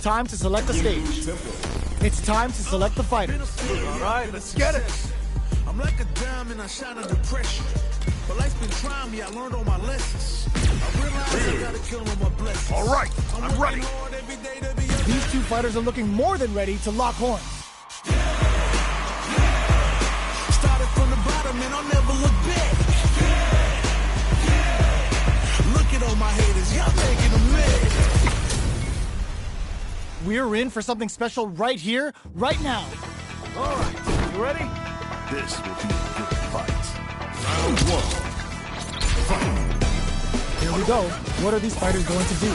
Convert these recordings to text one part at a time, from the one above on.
Time to select the stage. It's time to select the fighters. All right, let's get it. I'm like a diamond, I shine under pressure. But life's been trying me, I learned all my lessons. I realized I gotta kill all my blessings. All right, I'm ready. These two fighters are looking more than ready to lock horns. Started from the bottom and I'll never look back. Look at all my haters, y'all making them mad. We're in for something special right here, right now. All right, you ready? This will be a good fight. Round one. Fight. Here we go. What are these fighters going to do?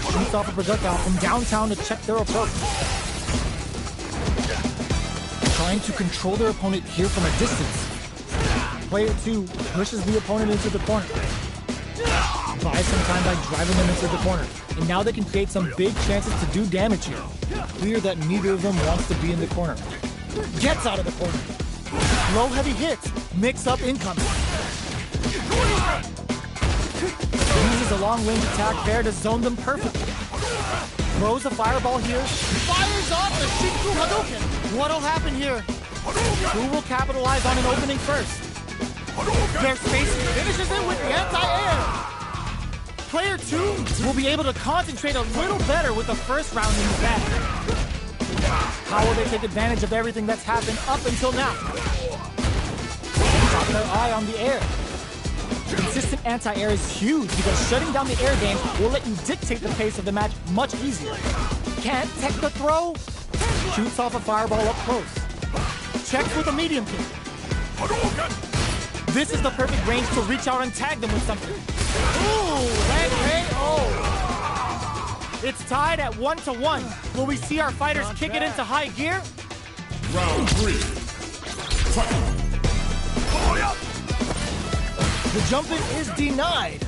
Shoots off a projectile from downtown to check their approach. Trying to control their opponent here from a distance. Player 2 pushes the opponent into the corner. Buys some time by driving them into the corner. And now they can create some big chances to do damage here. Clear that neither of them wants to be in the corner. Gets out of the corner. Low heavy hits. Mix up incoming. Uses a long-range attack there to zone them perfectly. Throws a fireball here. Fires off the Shinku Hadouken. What'll happen here? Who will capitalize on an opening first? Their space finishes it with the anti-air. Player 2 will be able to concentrate a little better with the first round in the bag. How will they take advantage of everything that's happened up until now? Got their eye on the air. Consistent anti-air is huge because shutting down the air game will let you dictate the pace of the match much easier. Can't tech the throw? Shoots off a fireball up close. Checks with a medium kick. This is the perfect range to reach out and tag them with something. Ooh, leg KO. It's tied at 1-1. Will we see our fighters kick it into high gear? Round 3. Fight. The jump-in is denied.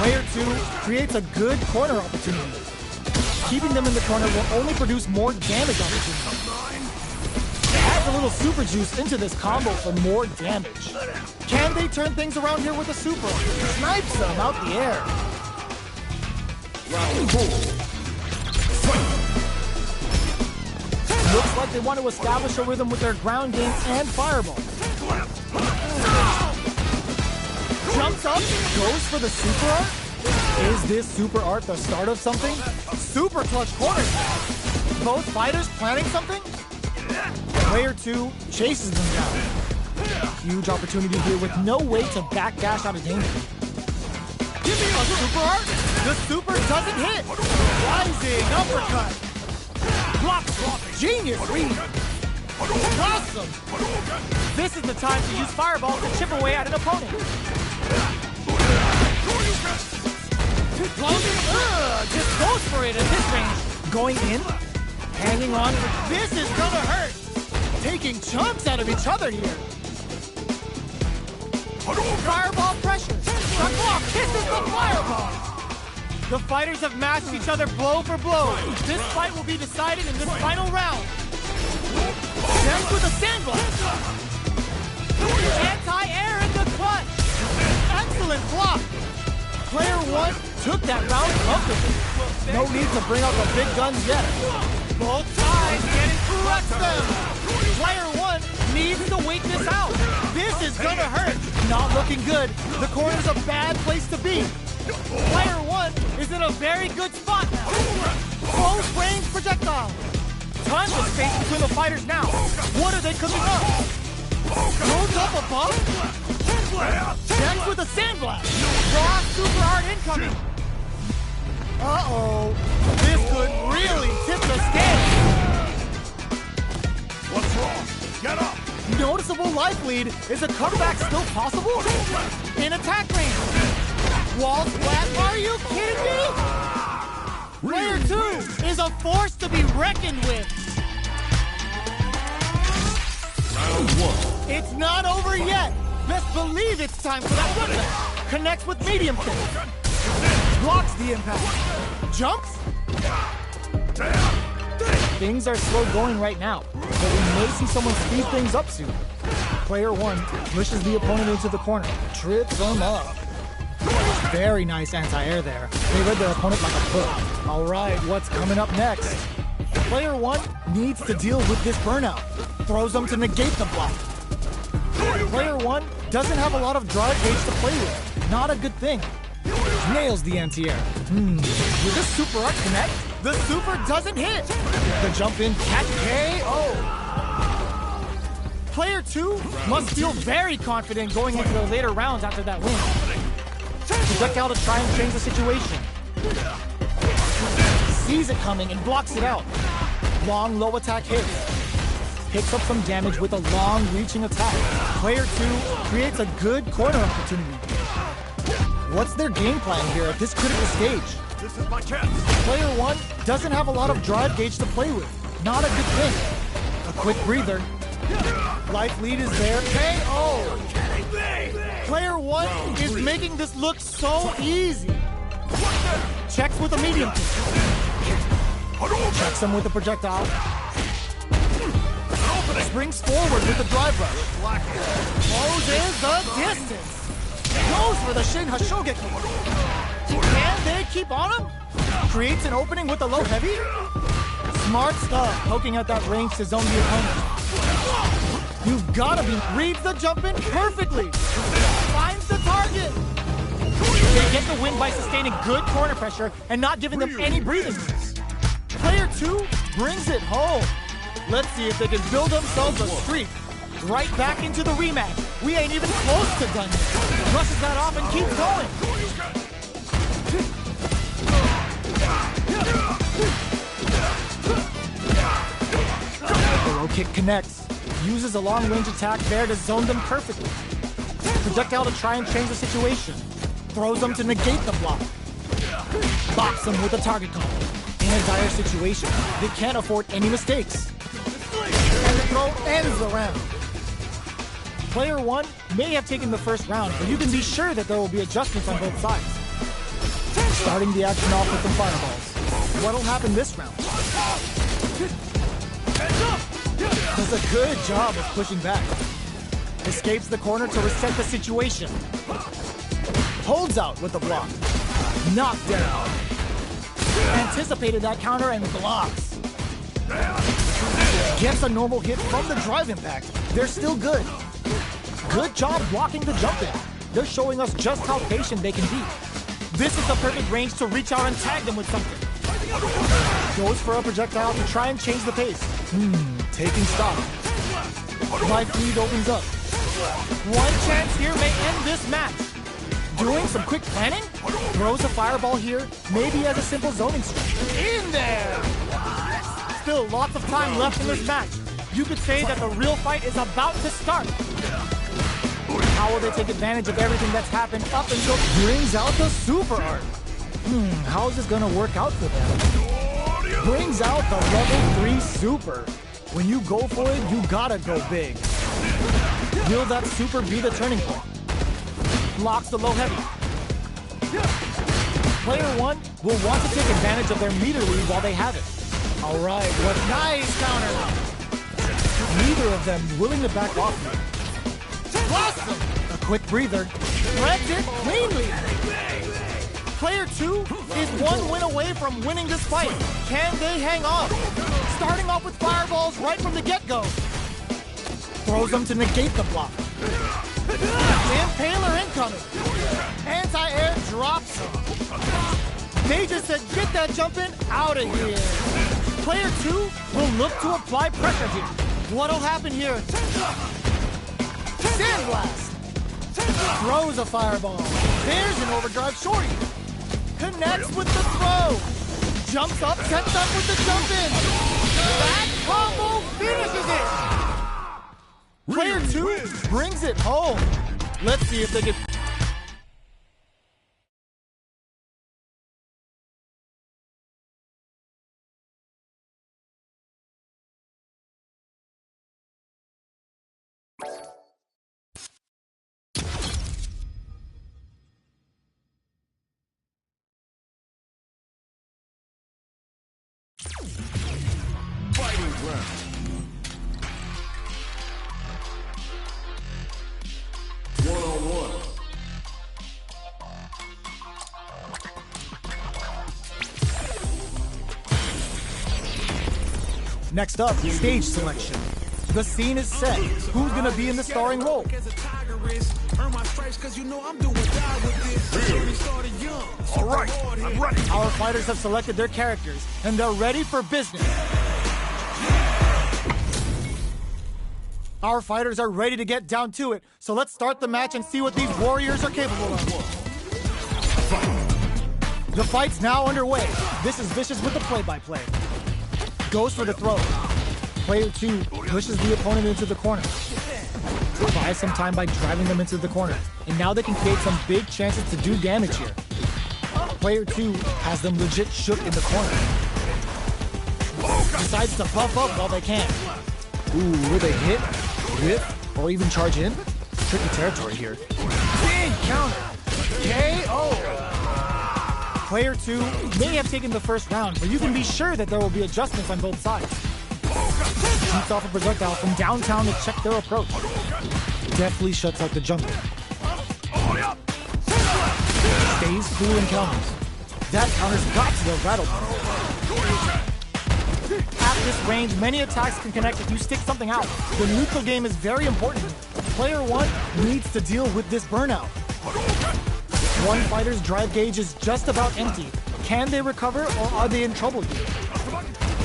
Player 2 creates a good corner opportunity. Keeping them in the corner will only produce more damage opportunities. Adds a little super juice into this combo for more damage. Can they turn things around here with a super? Snipes them out the air. Round 4. Fight. Looks like they want to establish a rhythm with their ground game and fireball. Jumps up, goes for the super art. Is this super art the start of something? Super clutch corner. Both fighters planning something? Player 2 chases them down. Huge opportunity here with no way to backdash out of danger. Give me a super art. The super doesn't hit. Rising uppercut. Blocks. Genius read. Awesome. This is the time to use fireballs to chip away at an opponent. Just goes for it at this range. Going in, hanging on. This is gonna hurt. Taking chunks out of each other here. Fireball pressure. The block kisses the fireball. The fighters have matched each other blow for blow. This fight will be decided in this final round. Jumps with a sandblast. Anti-air in the clutch. Excellent block. Player 1 took that round comfortably. No need to bring out the big guns yet. Both sides getting crushed them. Player 1 needs to wait this out. This is gonna hurt. Not looking good. The corner's a bad place to be. Player 1 is in a very good spot now. Close range projectile. Tons of space between the fighters now. What are they cooking up? Throws up a bump. Checks with a sandblast. Raw super art incoming. Uh-oh. This could really tip the scale. What's wrong? Get up! Noticeable life lead. Is a comeback still possible? In attack range. Wall splat. Are you kidding me? Player 2 is a force to be reckoned with. Round 1. It's not over yet. Best believe it's time for that weapon. Connects with medium kick. Blocks the impact. Jumps. Things are slow going right now, but we may see someone speed things up soon. Player 1 pushes the opponent into the corner. Trips them up. Very nice anti-air there. They read their opponent like a book. All right, what's coming up next? Player 1 needs to deal with this burnout. Throws them to negate the block. Player 1 doesn't have a lot of drive gauge to play with. Not a good thing. Nails the anti-air. Will this super art connect? The super doesn't hit. The jump in cat KO. Player 2 must feel very confident going into the later rounds after that win. Projectile to try and change the situation. Sees it coming and blocks it out. Long low attack hits. Picks up some damage with a long reaching attack. Player 2 creates a good corner opportunity. What's their game plan here at this critical stage? This is my chance. Player 1 doesn't have a lot of drive gauge to play with. Not a good thing. A quick breather. Life lead is there. KO! Player 1 is making this look so easy. Checks with a medium kick. Checks him with a projectile. Springs forward with the drive rush. Closes the distance. Goes for the Shin Hashogeki. Can they keep on him? Creates an opening with the low heavy. Smart stuff, poking at that range to zone the opponent. You've gotta be. Reads the jump in perfectly. Finds the target. They get the win by sustaining good corner pressure and not giving them any breathing space. Player 2 brings it home. Let's see if they can build themselves a streak. Right back into the rematch. We ain't even close to done yet. Brushes that off and keeps going. The low kick connects. Uses a long-range attack there to zone them perfectly. Projectile to try and change the situation. Throws them to negate the block. Bops them with a target call. In a dire situation, they can't afford any mistakes. And the throw ends the round. Player 1 may have taken the first round, but you can be sure that there will be adjustments on both sides. Starting the action off with some fireballs. What'll happen this round? Does a good job of pushing back. Escapes the corner to reset the situation. Holds out with the block. Knocked down. Anticipated that counter and blocks. Gets a normal hit from the drive impact. They're still good. Good job blocking the jump in. They're showing us just how patient they can be. This is the perfect range to reach out and tag them with something. Goes for a projectile to try and change the pace. Taking stock. Life lead opens up. One chance here may end this match. Doing some quick planning? Throws a fireball here, maybe as a simple zoning strike. In there! Still lots of time left in this match. You could say that the real fight is about to start. How will they take advantage of everything that's happened up until brings out the super art? How is this gonna work out for them? Brings out the level 3 super. When you go for it, you gotta go big. Will that super be the turning point? Blocks the low heavy. Player 1 will want to take advantage of their meter lead while they have it. All right, what nice counter. Neither of them willing to back off here. Blossom! A quick breather. Threads it cleanly. Player 2 is one win away from winning this fight. Can they hang on? Starting off with fireballs right from the get-go. Throws them to negate the block. Impaler incoming. Anti-air drops him. They just said, get that jump in out of here. Player 2 will look to apply pressure here. What'll happen here? Sandblast. Throws a fireball. There's an overdrive shorty. Connects with the throw. Jumps up, sets up with the jump in. That combo finishes it. Player 2 brings it home. Let's see if they can... Fighting ground. One-on-one. Next up, stage selection. The scene is set. Who's gonna be in the starring role? Alright, I'm ready. Our fighters have selected their characters, and they're ready for business. Our fighters are ready to get down to it, so let's start the match and see what these warriors are capable of. The fight's now underway. This is Vicious with the play-by-play. Goes for the throw. Player 2 pushes the opponent into the corner. Buys some time by driving them into the corner. And now they can create some big chances to do damage here. Player 2 has them legit shook in the corner. Decides to buff up while they can. Ooh, will they hit, whip, or even charge in? Tricky territory here. Big counter. KO. Player 2 may have taken the first round, but you can be sure that there will be adjustments on both sides. Shoots off a projectile from downtown to check their approach. Deftly shuts out the jumper. Stays cool and counters. That counter's got to have rattled him. At this range, many attacks can connect if you stick something out. The neutral game is very important. Player 1 needs to deal with this burnout. One fighter's drive gauge is just about empty. Can they recover, or are they in trouble here?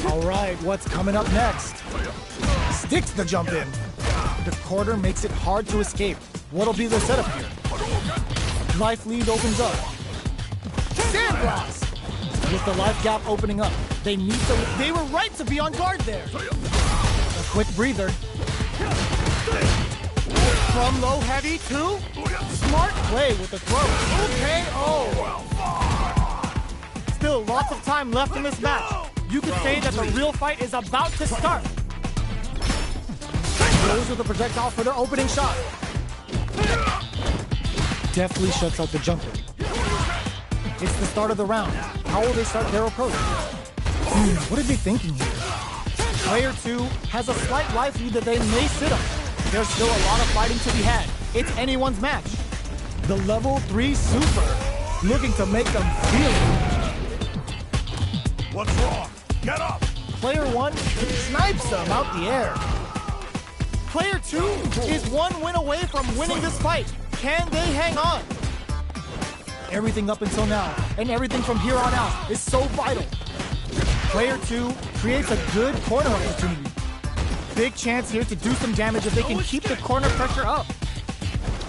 Alright, what's coming up next? Sticks the jump in. The quarter makes it hard to escape. What'll be the setup here? Life lead opens up. Sandblast! With the life gap opening up, they were right to be on guard there. A quick breather. From low heavy to smart play with the throw. KO. Still lots of time left in this match. You could say that the real fight is about to start. Goes with the projectile for their opening shot. Deftly shuts out the jumper. It's the start of the round. How will they start their approach? What are they thinking here? Player 2 has a slight life lead that they may sit on. There's still a lot of fighting to be had. It's anyone's match. The level 3 super, looking to make them feel it. What's wrong? Get up! Player 1 snipes them out the air. Player 2 is one win away from winning this fight. Can they hang on? Everything up until now, and everything from here on out, is so vital. Player 2 creates a good corner opportunity. Big chance here to do some damage if they can keep the corner pressure up.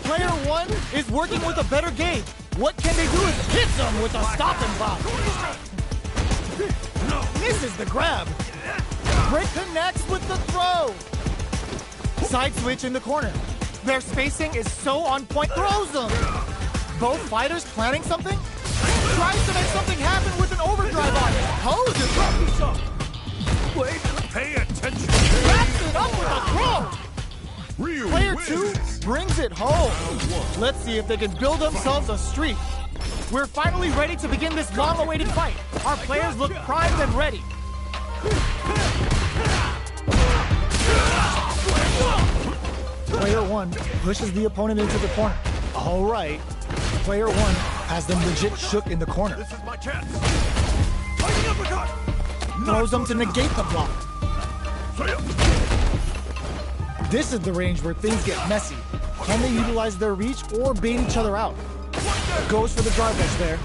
Player 1 is working with a better gauge. What can they do is hit them with a stop and block. Misses the grab. Brick connects with the throw. Side switch in the corner. Their spacing is so on point, throws them. Both fighters planning something? Tries to make something happen with an overdrive on it. Hose it up. Wait, pay attention. Wraps it up with a throw. Player 2 brings it home. Let's see if they can build themselves a streak. We're finally ready to begin this long-awaited fight. Our players look primed and ready. Player 1 pushes the opponent into the corner. All right. Player 1 has them legit shook in the corner. This is my chance. Throws them to negate the block. This is the range where things get messy. Can they utilize their reach or bait each other out? Goes for the drive edge there.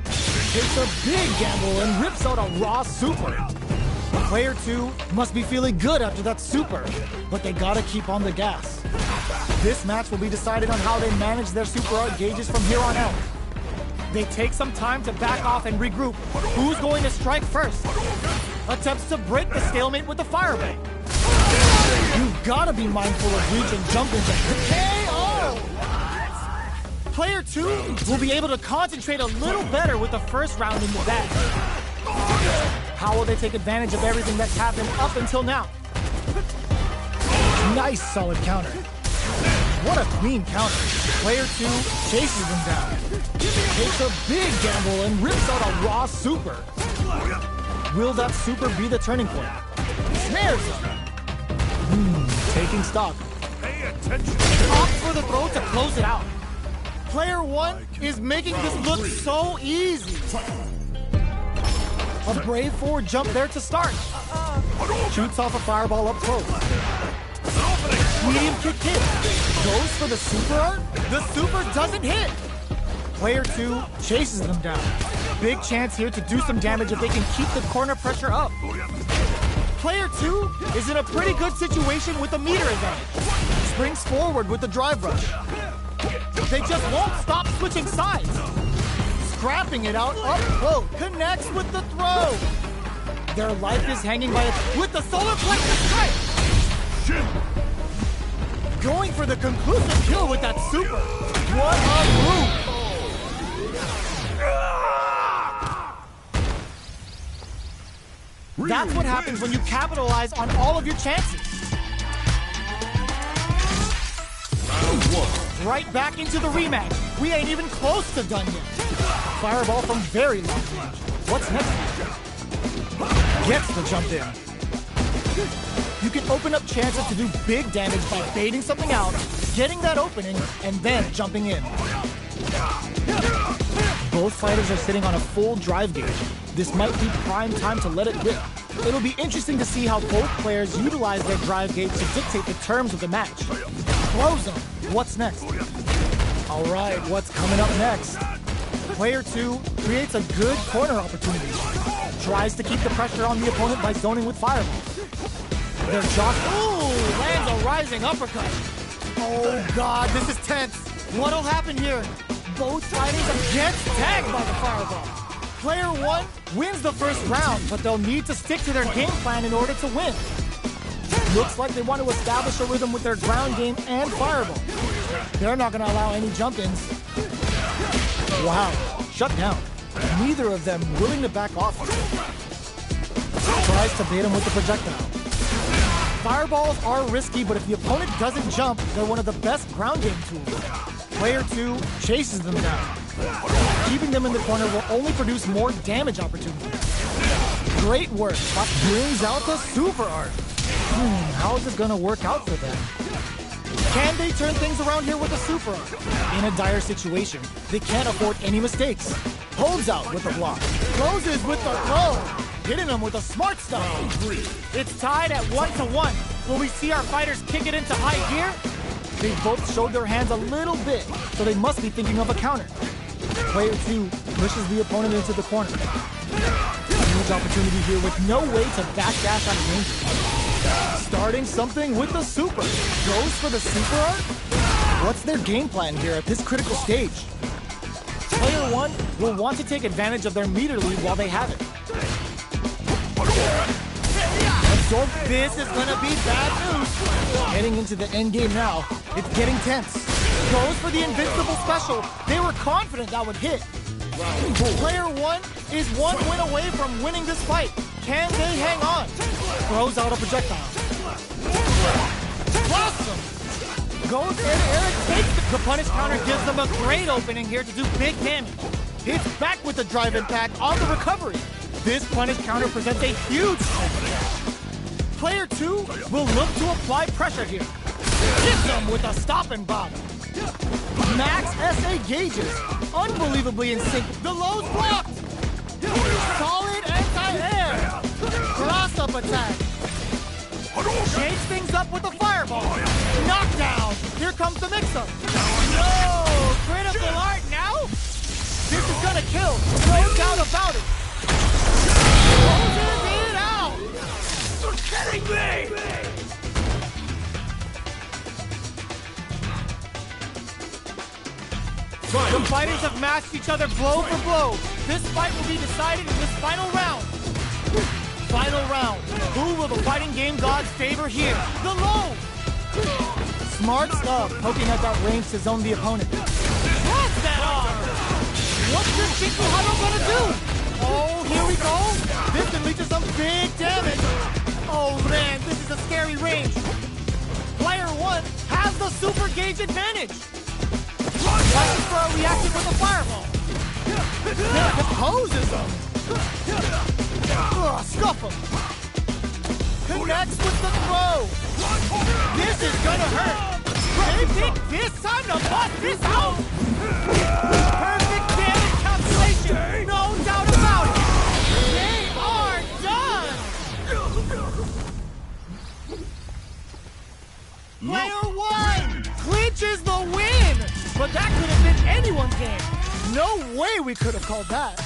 Takes a big gamble and rips out a raw super. Player 2 must be feeling good after that super, but they gotta keep on the gas. This match will be decided on how they manage their super art gauges from here on out. They take some time to back off and regroup. Who's going to strike first? Attempts to break the stalemate with the fireball. You've gotta be mindful of reach and jump into KO! Player 2 will be able to concentrate a little better with the first round in the bag. How will they take advantage of everything that's happened up until now? Nice solid counter. What a clean counter. Player 2 chases them down. Takes a big gamble and rips out a raw super. Will that super be the turning point? Snares them. Taking stock. Pay attention. Opts for the throw to close it out. Player 1 is making this look so easy. A brave forward jump there to start. Shoots off a fireball up close. Medium kick hit. Goes for the super art. The super doesn't hit. Player 2 chases them down. Big chance here to do some damage if they can keep the corner pressure up. Player 2 is in a pretty good situation with the meter advantage. Springs forward with the drive rush. They just won't stop switching sides. Scrapping it out up close. Connects with the throw. Their life is hanging by it with the solar plexus strike. Going for the conclusive kill with that super. What a move. That's what happens when you capitalize on all of your chances. Right back into the rematch. We ain't even close to done yet. Fireball from very long range. What's next? Gets the jump in. You can open up chances to do big damage by baiting something out, getting that opening, and then jumping in. Both fighters are sitting on a full drive gauge. This might be prime time to let it rip. It'll be interesting to see how both players utilize their drive gauge to dictate the terms of the match. Throw zone. What's next? All right, what's coming up next? Player 2 creates a good corner opportunity. Tries to keep the pressure on the opponent by zoning with fireball. Their jacq. Ooh, lands a rising uppercut. Oh God, this is tense. What'll happen here? Both fighters get tagged by the fireball. Player 1 wins the first round, but they'll need to stick to their game plan in order to win. Looks like they want to establish a rhythm with their ground game and fireball. They're not going to allow any jump-ins. Wow, shut down. Neither of them willing to back off. Tries to bait him with the projectile. Fireballs are risky, but if the opponent doesn't jump, they're one of the best ground game tools. Player 2 chases them down. Keeping them in the corner will only produce more damage opportunities. Great work, but brings out the super art. How is it gonna work out for them? Can they turn things around here with a super art? In a dire situation, they can't afford any mistakes. Holds out with the block. Closes with the throw. Hitting them with a smart stuff. It's tied at 1-1. Will we see our fighters kick it into high gear? They both showed their hands a little bit, so they must be thinking of a counter. Player 2 pushes the opponent into the corner. Huge opportunity here with no way to backdash out of danger. Starting something with the super. Goes for the super art? What's their game plan here at this critical stage? Player 1 will want to take advantage of their meter lead while they have it. Absorb. This is gonna be bad news. Heading into the end game now. It's getting tense. Goes for the invincible special. They were confident that would hit. Player 1 is one win away from winning this fight. Can they hang on? Throws out a projectile. Awesome! Goes Eric takes the punish counter, gives them a great opening here to do big damage. Hits back with the drive impact on the recovery. This punish counter presents a huge chance. Player 2 will look to apply pressure here. Hits them with a stop and bottom. Max SA gauges. Unbelievably in sync. The low's blocked. Solid anti-air. Cross-up attack. Change things up with a fireball. Knockdown. Here comes the mix-up. No! Critical art now? This is gonna kill. No doubt about it. Closes it out. You're kidding me! The fighters have matched each other blow for blow. This fight will be decided in this final round. Final round. Who will the fighting game gods favor here? The low! Smart stuff, poking at that range to zone the opponent. What's that on? What's this Chico Huddle gonna do? Oh, here we go. This can lead to some big damage. Oh man, this is a scary range. Player 1 has the super gauge advantage. Watching for a reaction with a fireball. Then opposes him. Scuff him. Connects with the throw. This is gonna hurt. They think this time to bust this out. Perfect damage calculation. No doubt about it. They Player one clinches the win! But that could have been anyone's game. No way we could have called that.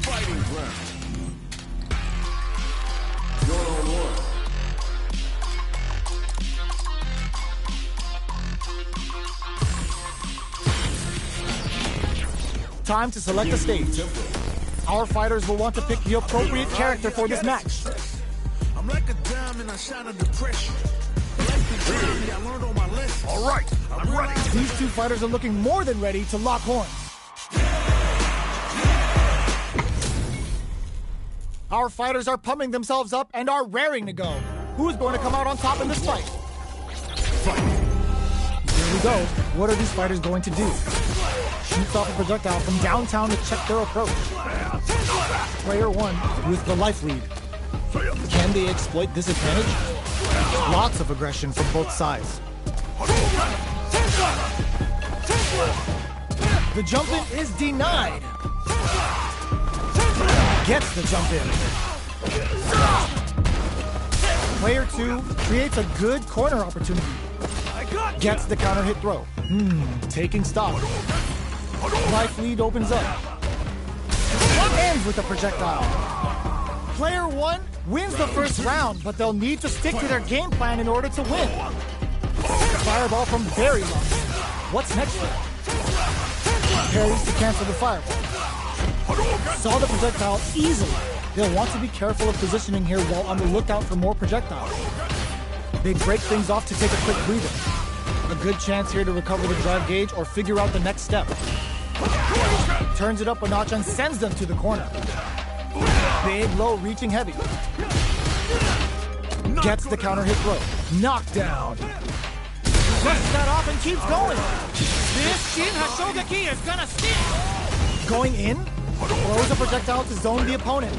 Fighting round. You're on one. Time to select a stage. Our fighters will want to pick the appropriate character for this match. I'm like a diamond, I shine under pressure. Life been trying me, I learned all my lessons. All right, I'm ready. These two fighters are looking more than ready to lock horns. Our fighters are pumping themselves up and are raring to go. Who's going to come out on top in this fight? Here we go. What are these fighters going to do? Shoots off a projectile from downtown to check their approach. Player one with the life lead. Can they exploit this advantage? Lots of aggression from both sides. The jump in is denied. Gets the jump in. Player two creates a good corner opportunity. Gets the counter hit throw. Taking stock. Life lead opens up. Ends with a projectile. Player one wins the first round, but they'll need to stick to their game plan in order to win. Fireball from very long. What's next for them? Parries to cancel the fireball. Saw the projectile easily. They'll want to be careful of positioning here while on the lookout for more projectiles. They break things off to take a quick breather. A good chance here to recover the drive gauge or figure out the next step. Turns it up a notch and sends them to the corner. Big low reaching heavy. Gets the counter hit throw. Knockdown. Brushes that off and keeps going. This Shin Hashogeki is gonna stick. Going in. Throws a projectile to zone the opponent.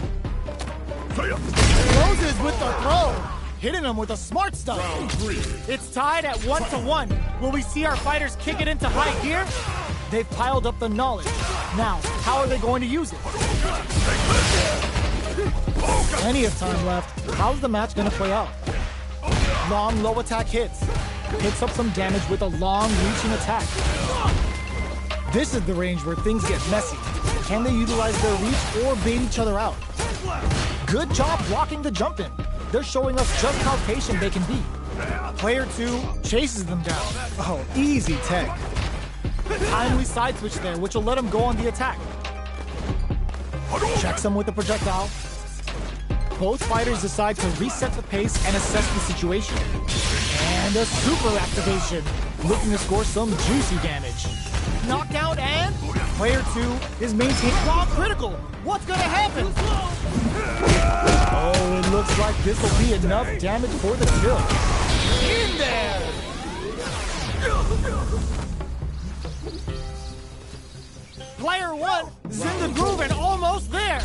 Closes with the throw. Hitting him with a smart stuff. It's tied at 1-1. Will we see our fighters kick it into high gear? They've piled up the knowledge. Now, how are they going to use it? Plenty of time left. How's the match going to play out? Long, low attack hits. Picks up some damage with a long, reaching attack. This is the range where things get messy. Can they utilize their reach or bait each other out? Good job blocking the jump in. They're showing us just how patient they can be. Player two chases them down. Oh, easy tech. Timely side switch there, which will let him go on the attack. Checks him with the projectile. Both fighters decide to reset the pace and assess the situation. And a super activation, looking to score some juicy damage. Knockout and player two is maintained while critical. What's gonna happen? Oh, it looks like this will be enough damage for the kill. In there! Player one is in the groove and almost there.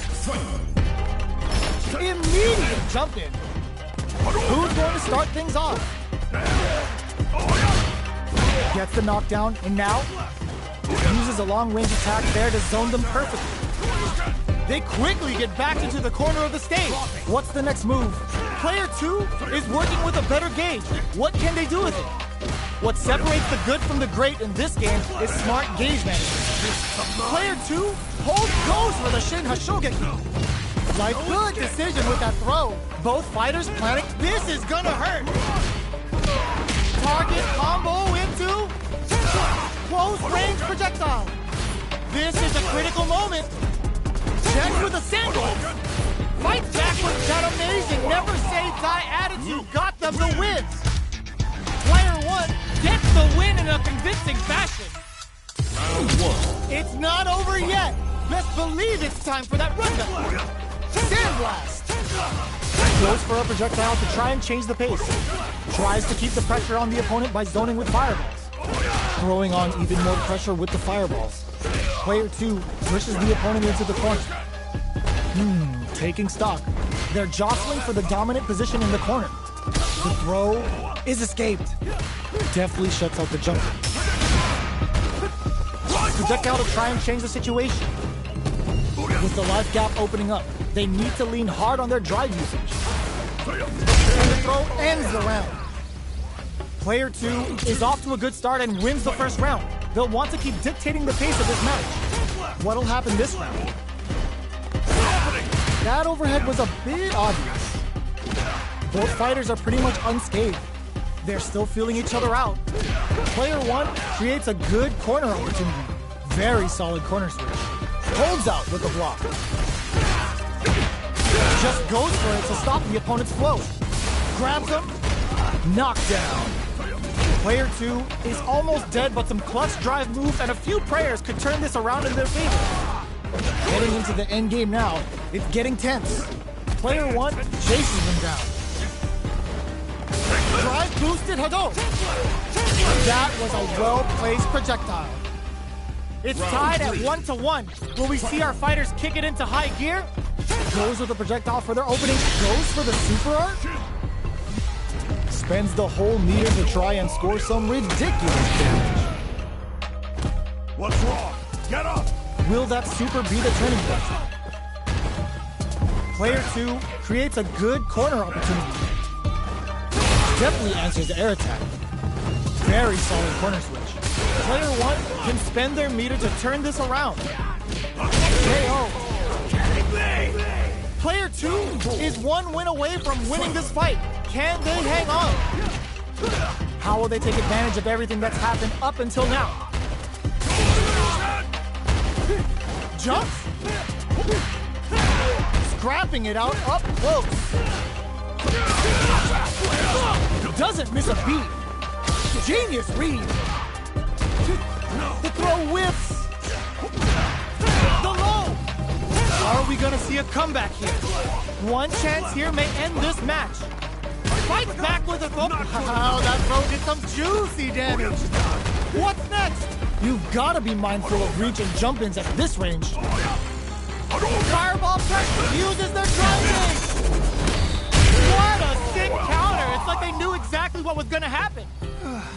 Immediate jump in. Who's going to start things off? Gets the knockdown, and now uses a long-range attack there to zone them perfectly. They quickly get back into the corner of the stage. What's the next move? Player two is working with a better gauge. What can they do with it? What separates the good from the great in this game is smart gauge management. Player two goes for the Shin Hashogeki. Like good decision with that throw. Both fighters planning. This is gonna hurt. Target combo into close range projectile. This is a critical moment. Check with a single. Fights back with that amazing never say die attitude. Got them the win. Player one gets the win in a convincing fashion. Round one. It's not over yet. Best believe it's time for that rundown. Sandblast. Goes for a projectile to try and change the pace. Tries to keep the pressure on the opponent by zoning with fireballs. Throwing on even more pressure with the fireballs. Player 2 pushes the opponent into the corner. Taking stock. They're jostling for the dominant position in the corner. The throw is escaped. Deftly shuts out the jumper. Projectile to try and change the situation. With the life gap opening up, they need to lean hard on their drive usage. And the throw ends the round. Player 2 is off to a good start and wins the first round. They'll want to keep dictating the pace of this match. What'll happen this round? That overhead was a bit obvious. Both fighters are pretty much unscathed. They're still feeling each other out. Player 1 creates a good corner opportunity. Very solid corner switch. Holds out with the block. Just goes for it to stop the opponent's flow. Grabs him. Knockdown. Player 2 is almost dead, but some clutch drive moves and a few prayers could turn this around in their favor. Heading into the end game now, it's getting tense. Player 1 chases him down. Drive boosted Hadou. That was a well-placed projectile. It's tied at 1-1. Will we see our fighters kick it into high gear? Goes with the projectile for their opening. Goes for the super art. Spends the whole meter to try and score some ridiculous damage. What's wrong? Get up! Will that super be the turning point? Player 2 creates a good corner opportunity. Definitely answers the air attack. Very solid corner switch. Player 1 can spend their meter to turn this around. KO. Player 2 is one win away from winning this fight. Can they hang on? How will they take advantage of everything that's happened up until now? Jumps. Scrapping it out up close. Doesn't miss a beat. Genius read. The throw whiffs. The low. Are we gonna see a comeback here? One chance here may end this match. Fights back with a throw. Oh, that throw did some juicy damage. What's next? You've got to be mindful of reach and jump-ins at this range. Fireball pressure uses their driving. What a sick counter. It's like they knew exactly what was going to happen.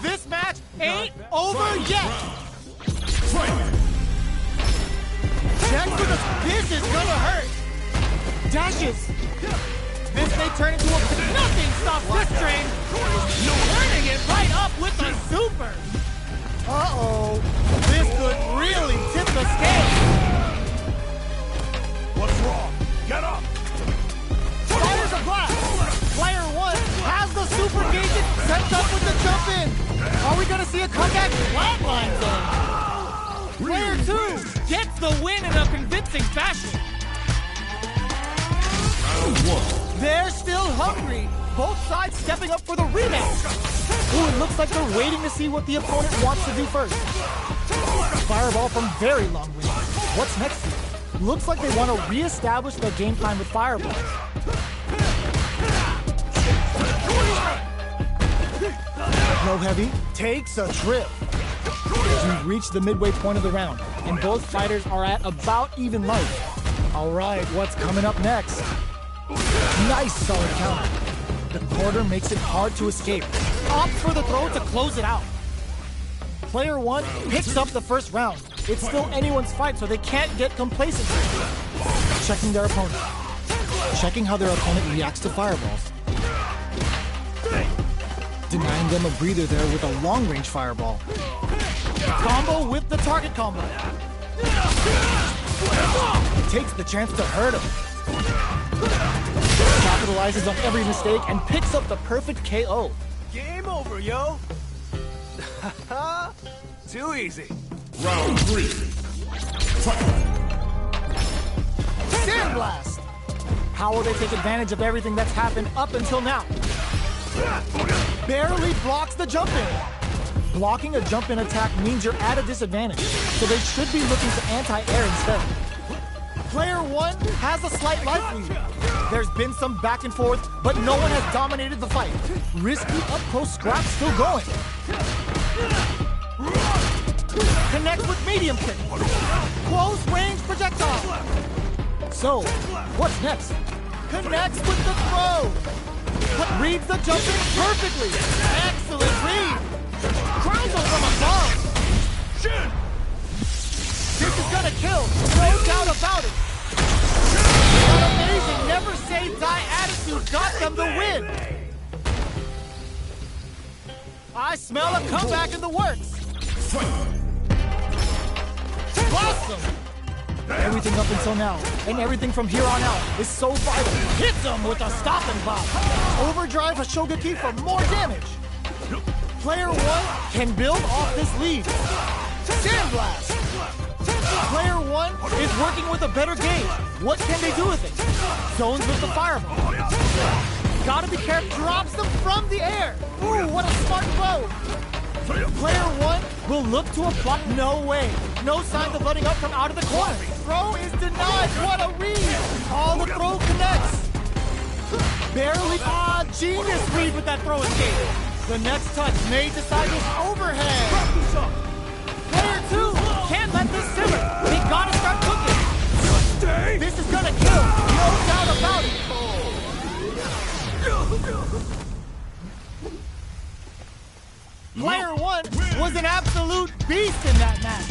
This match ain't over yet. Check for the... This is going to hurt. Dashes. This may turn into a... Nothing stops this train. Turning it right up with a super. Uh-oh. This could really tip the scale. What's wrong? Get up! Fires a blast. Player 1 has the super gauge set up with the jump in. Are we going to see a comeback? Flatline zone. Player 2 gets the win in a convincing fashion. They're still hungry. Both sides stepping up for the rematch. Ooh, it looks like they're waiting to see what the opponent wants to do first. Fireball from very long range. What's next here? Looks like they want to re-establish their game plan with fireballs. Low heavy takes a trip. We've reached the midway point of the round, and both fighters are at about even life. All right, what's coming up next? Nice solid counter. The quarter makes it hard to escape. Opts for the throw to close it out. Player 1 picks up the first round. It's still anyone's fight, so they can't get complacent. Checking their opponent. Checking how their opponent reacts to fireballs. Denying them a breather there with a long-range fireball. Combo with the target combo. Takes the chance to hurt him. Capitalizes on every mistake and picks up the perfect KO. Game over, yo. Too easy. Round 3. Sandblast! How will they take advantage of everything that's happened up until now? Barely blocks the jump-in. Blocking a jump-in attack means you're at a disadvantage, so they should be looking to anti-air instead. Player 1 has a slight life lead. There's been some back and forth, but no one has dominated the fight. Risky up-close scrap still going. Connects with medium kick. Close range projectile. So, what's next? Connects with the throw. Reads the jump in perfectly. Excellent read. Crowns him from above. This is gonna kill. No doubt about it. That amazing never say die attitude got them the win. I smell a comeback in the works. Awesome. Everything up until now, and everything from here on out, is so vital. Hits him with a stopping block. Overdrive a Shogeki for more damage. Player 1 can build off this lead. Sandblast. Player 1 is working with a better game. What can they do with it? Zones with the fireball. Gotta be careful. Drops them from the air. Ooh, what a smart throw. Player 1 will look to apply. No way. No signs of letting up from out of the corner. Throw is denied. What a read. All the throw connects. Barely. Genius read with that throw escape. The next touch may decide this overhead. Player 2 can't let this simmer. He gotta start cooking. This is gonna kill. No doubt about it. Player 1 was an absolute beast in that match.